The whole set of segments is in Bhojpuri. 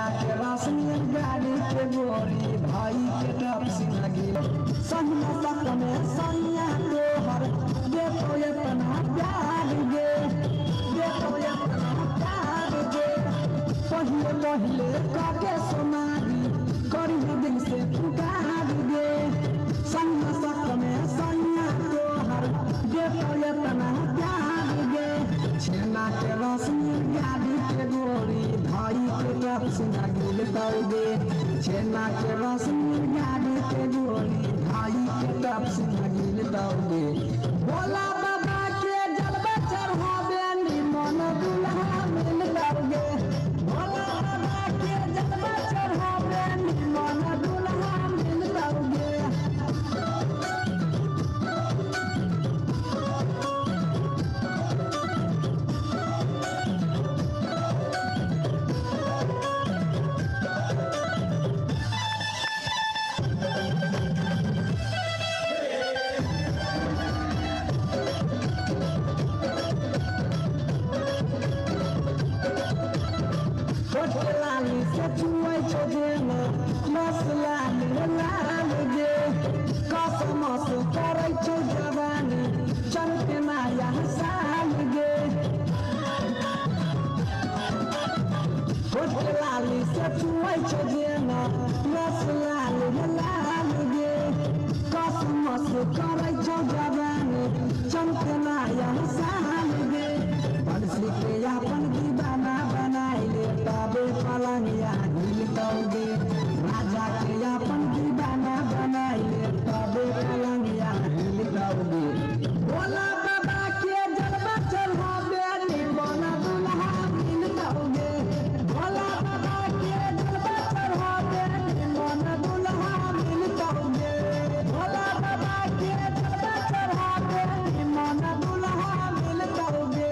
छेना के रसनी गाड़ी के गोरी भाई के टपसी लगी सन्ना तक में सन्ना तोहर देखो इतना प्यार गे देखो इतना प्यार गे पहले पहले काके सोनारी करी दिल से पुकार गे सन्ना तक में सन्ना तोहर देखो इतना प्यार गे छेना के रसनी गाड़ी के गोरी भाई के टपसी लगी दौगे छेना के रसनी गाड़ी के गोरी भाई के टपसी लगी दौगे भोला बाबा के जलवा चढ़ावे निमन दुल्हा मिल दौगे भोला बाबा के जलवा चढ़ावे निमन दुल्हा मिल दौगे लाली से चुए छो जेना मसला लाल गे कसम से करे छो जवानी चलते माया साल गे लाली से चुए छो जेना मसला लाल गे कसम से करे छो जवानी चलते माया साल गे बरसी के अपन दीवाना बनाई ले तबे पलंगिया हिल दौगे राजा के अपन दीवाना बनाई ले तबे पलंगिया हिल दौगे भोला बाबा के जलवा चढ़ावे निमन दुल्हा मिल दौगे भोला बाबा के जलवा चढ़ावे निमन दुल्हा मिल दौगे भोला बाबा के जलवा चढ़ावे निमन दुल्हा मिल दौगे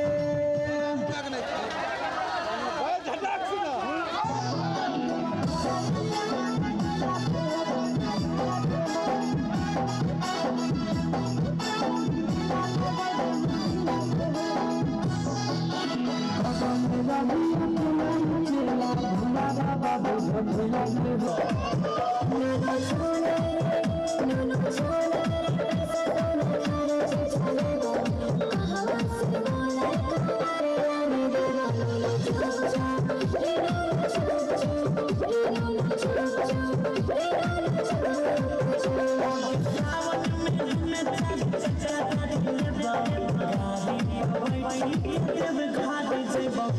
Let's go.